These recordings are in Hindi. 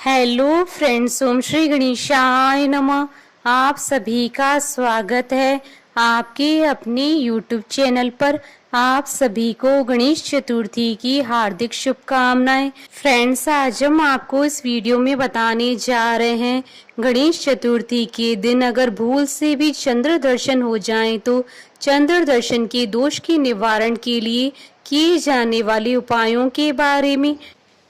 हेलो फ्रेंड्स, ओम श्री गणेशाय नमः। आप सभी का स्वागत है आपके अपने यूट्यूब चैनल पर। आप सभी को गणेश चतुर्थी की हार्दिक शुभकामनाएं। फ्रेंड्स, आज हम आपको इस वीडियो में बताने जा रहे हैं गणेश चतुर्थी के दिन अगर भूल से भी चंद्र दर्शन हो जाएं तो चंद्र दर्शन के दोष के निवारण के लिए किए जाने वाले उपायों के बारे में।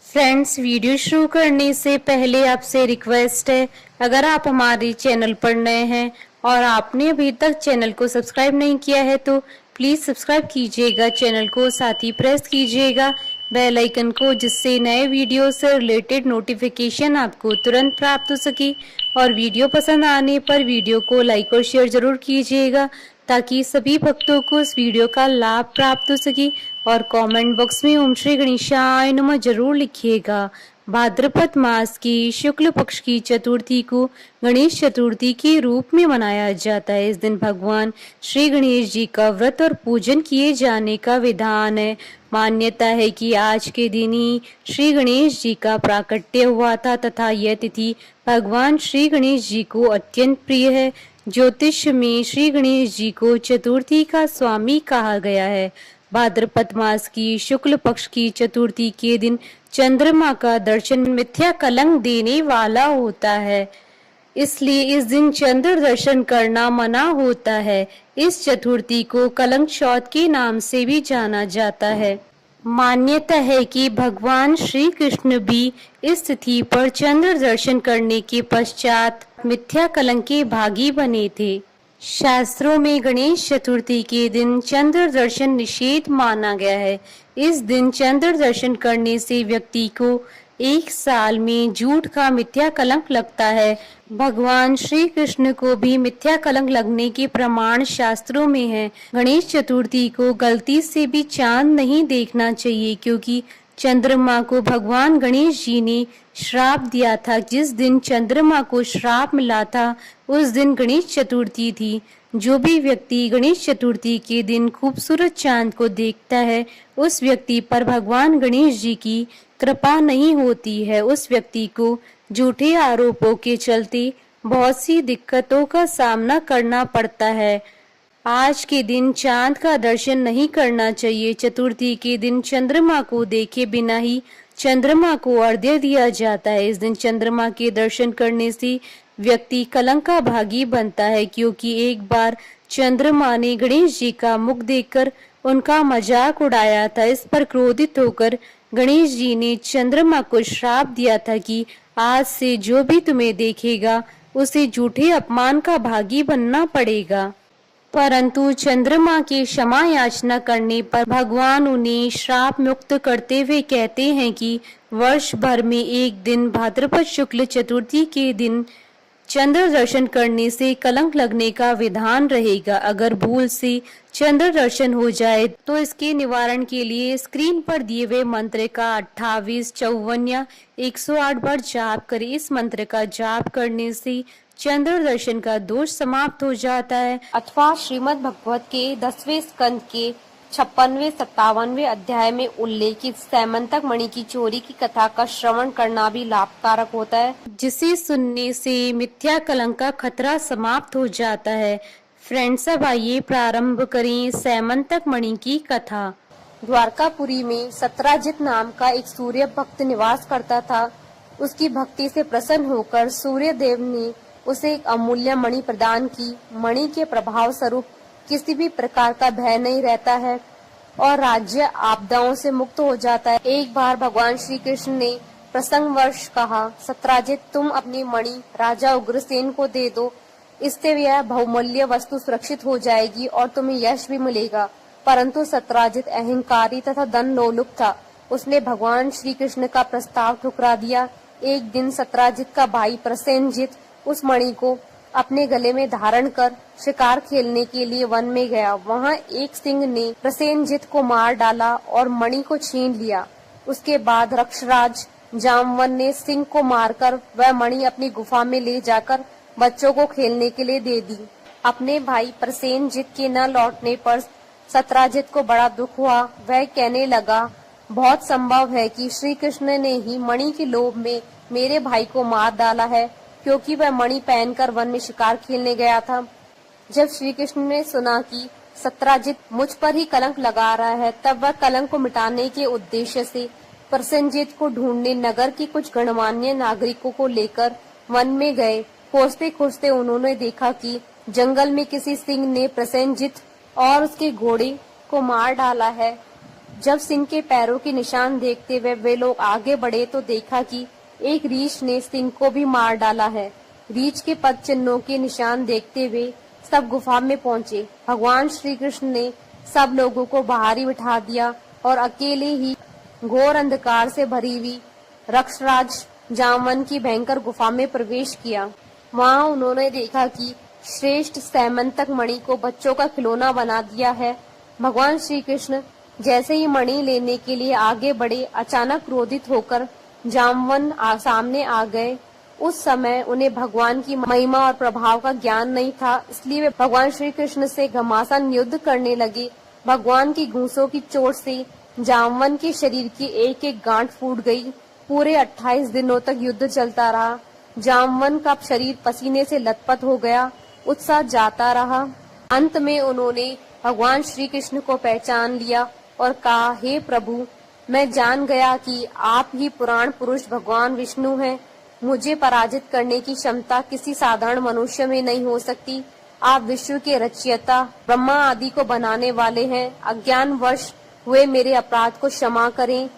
फ्रेंड्स, वीडियो शुरू करने से पहले आपसे रिक्वेस्ट है, अगर आप हमारे चैनल पर नए हैं और आपने अभी तक चैनल को सब्सक्राइब नहीं किया है तो प्लीज सब्सक्राइब कीजिएगा चैनल को, साथ ही प्रेस कीजिएगा बेल आइकन को, जिससे नए वीडियो से रिलेटेड नोटिफिकेशन आपको तुरंत प्राप्त हो सके। और वीडियो पसंद आने पर वीडियो को लाइक और शेयर जरूर कीजिएगा ताकि सभी भक्तों को इस वीडियो का लाभ प्राप्त हो सके। और कमेंट बॉक्स में ओम श्री गणेशाय नमः जरूर लिखिएगा। भाद्रपद मास की शुक्ल पक्ष की चतुर्थी को गणेश चतुर्थी के रूप में मनाया जाता है। इस दिन भगवान श्री गणेश जी का व्रत और पूजन किए जाने का विधान है। मान्यता है कि आज के दिन ही श्री गणेश जी का प्राकट्य हुआ था तथा यह तिथि भगवान श्री गणेश जी को अत्यंत प्रिय है। ज्योतिष में श्री गणेश जी को चतुर्थी का स्वामी कहा गया है। भाद्रपद मास की शुक्ल पक्ष की चतुर्थी के दिन चंद्रमा का दर्शन मिथ्या कलंक देने वाला होता है, इसलिए इस दिन चंद्र दर्शन करना मना होता है। इस चतुर्थी को कलंक चौथ के नाम से भी जाना जाता है। मान्यता है कि भगवान श्री कृष्ण भी इस तिथि पर चंद्र दर्शन करने के पश्चात मिथ्या कलंक के भागी बने थे। शास्त्रों में गणेश चतुर्थी के दिन चंद्र दर्शन निषेध माना गया है। इस दिन चंद्र दर्शन करने से व्यक्ति को एक साल में झूठ का मिथ्या कलंक लगता है। भगवान श्री कृष्ण को भी मिथ्या कलंक लगने के प्रमाण शास्त्रों में है। गणेश चतुर्थी को गलती से भी चांद नहीं देखना चाहिए, क्योंकि चंद्रमा को भगवान गणेश जी ने श्राप दिया था। जिस दिन चंद्रमा को श्राप मिला था उस दिन गणेश चतुर्थी थी। जो भी व्यक्ति गणेश चतुर्थी के दिन खूबसूरत चांद को देखता है उस व्यक्ति पर भगवान गणेश जी की कृपा नहीं होती है। उस व्यक्ति को झूठे आरोपों के चलते बहुत सी दिक्कतों का सामना करना पड़ता है। आज के दिन चांद का दर्शन नहीं करना चाहिए। चतुर्थी के दिन चंद्रमा को देखे बिना ही चंद्रमा को अर्घ्य दिया जाता है। इस दिन चंद्रमा के दर्शन करने से व्यक्ति कलंक का भागी बनता है, क्योंकि एक बार चंद्रमा ने गणेश जी का मुख देखकर उनका मजाक उड़ाया था। इस पर क्रोधित होकर गणेश जी ने चंद्रमा को श्राप दिया था कि आज से जो भी तुम्हें देखेगा उसे झूठे अपमान का भागी बनना पड़ेगा। परंतु चंद्रमा की क्षमा याचना करने पर भगवान उन्हें श्राप मुक्त करते हुए कहते हैं कि वर्ष भर में एक दिन भाद्रपद शुक्ल चतुर्थी के दिन चंद्र दर्शन करने से कलंक लगने का विधान रहेगा। अगर भूल से चंद्र दर्शन हो जाए तो इसके निवारण के लिए स्क्रीन पर दिए हुए मंत्र का 28, 54 या 108 बार जाप करें। इस मंत्र का जाप करने से चंद्र दर्शन का दोष समाप्त हो जाता है। अथवा श्रीमद् भगवत के 10वें स्कंद के 56वें 57वें अध्याय में उल्लेखित सैमंतक मणि की चोरी की कथा का श्रवण करना भी लाभकारक होता है, जिसे सुनने से मिथ्या कलंक का खतरा समाप्त हो जाता है। फ्रेंड्स, अब आइए प्रारंभ करें सैमंतक मणि की कथा। द्वारकापुरी में सत्राजित नाम का एक सूर्य भक्त निवास करता था। उसकी भक्ति से प्रसन्न होकर सूर्य देव ने उसे एक अमूल्य मणि प्रदान की। मणि के प्रभाव स्वरूप किसी भी प्रकार का भय नहीं रहता है और राज्य आपदाओं से मुक्त हो जाता है। एक बार भगवान श्री कृष्ण ने प्रसंगवश कहा, सत्राजित, तुम अपनी मणि राजा उग्रसेन को दे दो, इससे यह बहुमूल्य वस्तु सुरक्षित हो जाएगी और तुम्हें यश भी मिलेगा। परंतु सत्राजित अहंकारी तथा धन लोलुप था। उसने भगवान श्री कृष्ण का प्रस्ताव ठुकरा दिया। एक दिन सत्राजित का भाई प्रसेनजित उस मणि को अपने गले में धारण कर शिकार खेलने के लिए वन में गया। वहाँ एक सिंह ने प्रसेनजित को मार डाला और मणि को छीन लिया। उसके बाद रक्षराज जामवन ने सिंह को मारकर वह मणि अपनी गुफा में ले जाकर बच्चों को खेलने के लिए दे दी। अपने भाई प्रसेनजित के न लौटने पर सत्राजित को बड़ा दुख हुआ। वह कहने लगा, बहुत संभव है कि श्री कृष्ण ने ही मणि के लोभ में मेरे भाई को मार डाला है, क्योंकि वह मणि पहनकर वन में शिकार खेलने गया था। जब श्री कृष्ण ने सुना कि सत्राजित मुझ पर ही कलंक लगा रहा है, तब वह कलंक को मिटाने के उद्देश्य से प्रसेनजीत को ढूंढने नगर के कुछ गणमान्य नागरिकों को लेकर वन में गए। खोजते खोजते उन्होंने देखा कि जंगल में किसी सिंह ने प्रसेनजीत और उसके घोड़े को मार डाला है। जब सिंह के पैरों के निशान देखते हुए वे लोग आगे बढ़े तो देखा कि एक रीछ ने सिंह को भी मार डाला है। रीछ के पद चिन्हों के निशान देखते हुए सब गुफा में पहुंचे। भगवान श्री कृष्ण ने सब लोगों को बाहर ही बिठा दिया और अकेले ही घोर अंधकार से भरी हुई रक्षराज जामवन की भयंकर गुफा में प्रवेश किया। वहां उन्होंने देखा कि श्रेष्ठ सैमंतक मणि को बच्चों का खिलौना बना दिया है। भगवान श्री कृष्ण जैसे ही मणि लेने के लिए आगे बढ़े, अचानक क्रोधित होकर जामवन सामने आ गए। उस समय उन्हें भगवान की महिमा और प्रभाव का ज्ञान नहीं था, इसलिए वे भगवान श्री कृष्ण से घमासान युद्ध करने लगे। भगवान की घूंसों की चोट से जामवन के शरीर की एक एक गांठ फूट गई। पूरे 28 दिनों तक युद्ध चलता रहा। जामवन का शरीर पसीने से लथपथ हो गया, उत्साह जाता रहा। अंत में उन्होंने भगवान श्री कृष्ण को पहचान लिया और कहा, हे प्रभु, मैं जान गया कि आप ही पुराण पुरुष भगवान विष्णु हैं। मुझे पराजित करने की क्षमता किसी साधारण मनुष्य में नहीं हो सकती। आप विश्व के रचयिता, ब्रह्मा आदि को बनाने वाले हैं। अज्ञानवश हुए मेरे अपराध को क्षमा करें।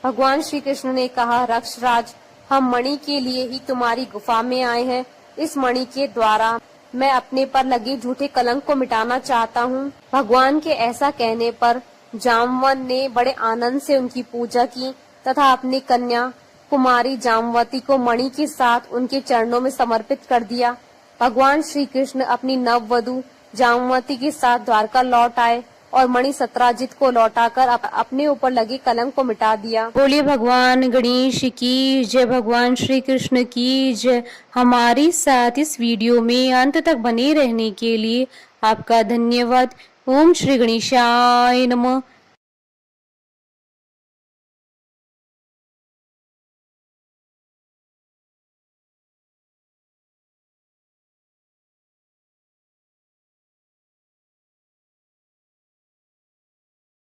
भगवान श्री कृष्ण ने कहा, रक्षराज, हम मणि के लिए ही तुम्हारी गुफा में आए हैं। इस मणि के द्वारा मैं अपने पर लगे झूठे कलंक को मिटाना चाहता हूँ। भगवान के ऐसा कहने पर जामवन ने बड़े आनंद से उनकी पूजा की तथा अपनी कन्या कुमारी जामवती को मणि के साथ उनके चरणों में समर्पित कर दिया। भगवान श्री कृष्ण अपनी नववधू जामवती के साथ द्वारका लौट आए और मणि सत्राजित को लौटाकर अपने ऊपर लगे कलंक को मिटा दिया। बोलिए भगवान गणेश की जय, भगवान श्री कृष्ण की जय। हमारे साथ इस वीडियो में अंत तक बने रहने के लिए आपका धन्यवाद। ओम श्री गणेशाय नमः।